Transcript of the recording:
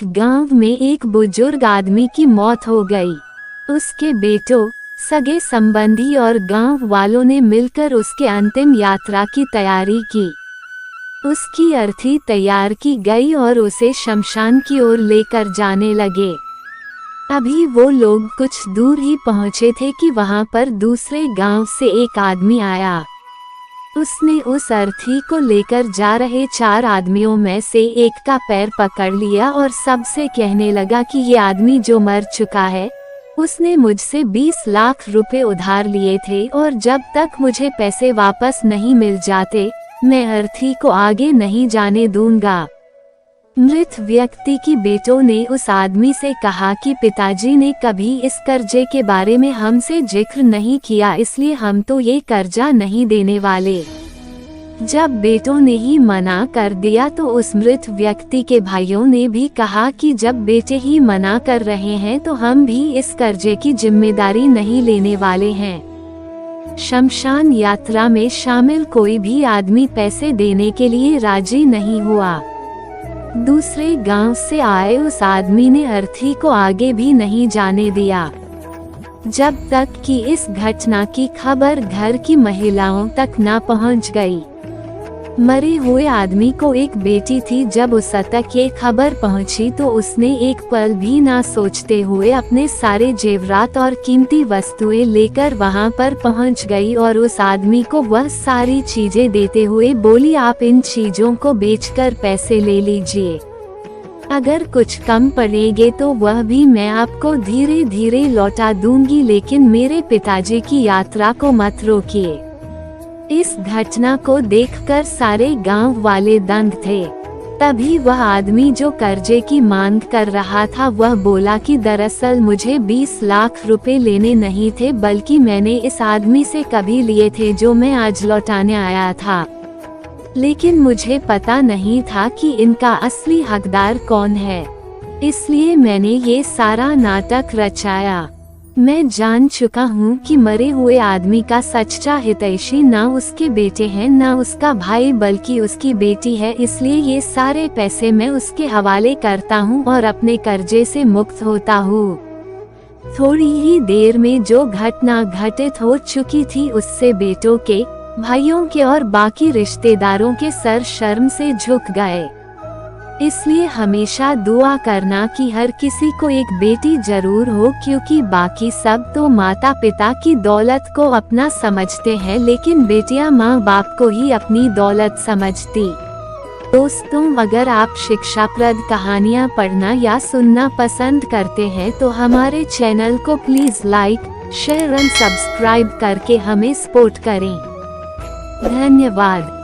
गांव में एक बुजुर्ग आदमी की मौत हो गई। उसके बेटों, सगे संबंधी और गांव वालों ने मिलकर उसके अंतिम यात्रा की तैयारी की। उसकी अर्थी तैयार की गई और उसे शमशान की ओर लेकर जाने लगे। अभी वो लोग कुछ दूर ही पहुंचे थे कि वहां पर दूसरे गांव से एक आदमी आया। उसने उस अर्थी को लेकर जा रहे 4 आदमियों में से एक का पैर पकड़ लिया और सबसे कहने लगा कि ये आदमी जो मर चुका है, उसने मुझसे 20 लाख रुपए उधार लिए थे और जब तक मुझे पैसे वापस नहीं मिल जाते, मैं अर्थी को आगे नहीं जाने दूंगा। मृत व्यक्ति की बेटों ने उस आदमी से कहा कि पिताजी ने कभी इस कर्जे के बारे में हमसे जिक्र नहीं किया, इसलिए हम तो ये कर्जा नहीं देने वाले। जब बेटों ने ही मना कर दिया तो उस मृत व्यक्ति के भाइयों ने भी कहा कि जब बेटे ही मना कर रहे हैं तो हम भी इस कर्जे की जिम्मेदारी नहीं लेने वाले हैं। शमशान यात्रा में शामिल कोई भी आदमी पैसे देने के लिए राजी नहीं हुआ। दूसरे गांव से आए उस आदमी ने अर्थी को आगे भी नहीं जाने दिया, जब तक कि इस घटना की खबर घर की महिलाओं तक न पहुंच गई। मरे हुए आदमी को एक बेटी थी। जब उस तक ये खबर पहुंची तो उसने एक पल भी ना सोचते हुए अपने सारे जेवरात और कीमती वस्तुएं लेकर वहां पर पहुंच गई और उस आदमी को वह सारी चीजें देते हुए बोली, आप इन चीजों को बेचकर पैसे ले लीजिए। अगर कुछ कम पड़ेगे तो वह भी मैं आपको धीरे धीरे लौटा दूंगी, लेकिन मेरे पिताजी की यात्रा को मत रोकिए। इस घटना को देखकर सारे गांव वाले दंग थे। तभी वह आदमी जो कर्जे की मांग कर रहा था वह बोला कि दरअसल मुझे 20 लाख रुपए लेने नहीं थे, बल्कि मैंने इस आदमी से कभी लिए थे जो मैं आज लौटाने आया था, लेकिन मुझे पता नहीं था कि इनका असली हकदार कौन है, इसलिए मैंने ये सारा नाटक रचाया। मैं जान चुका हूँ कि मरे हुए आदमी का सच्चा हितैषी ना उसके बेटे हैं ना उसका भाई, बल्कि उसकी बेटी है, इसलिए ये सारे पैसे मैं उसके हवाले करता हूँ और अपने कर्जे से मुक्त होता हूँ। थोड़ी ही देर में जो घटना घटित हो चुकी थी उससे बेटों के, भाइयों के और बाकी रिश्तेदारों के सर शर्म से झुक गए। इसलिए हमेशा दुआ करना कि हर किसी को एक बेटी जरूर हो, क्योंकि बाकी सब तो माता पिता की दौलत को अपना समझते हैं, लेकिन बेटियां माँ बाप को ही अपनी दौलत समझती। दोस्तों, अगर आप शिक्षाप्रद कहानियाँ पढ़ना या सुनना पसंद करते हैं तो हमारे चैनल को please like, share and subscribe करके हमें सपोर्ट करें। धन्यवाद।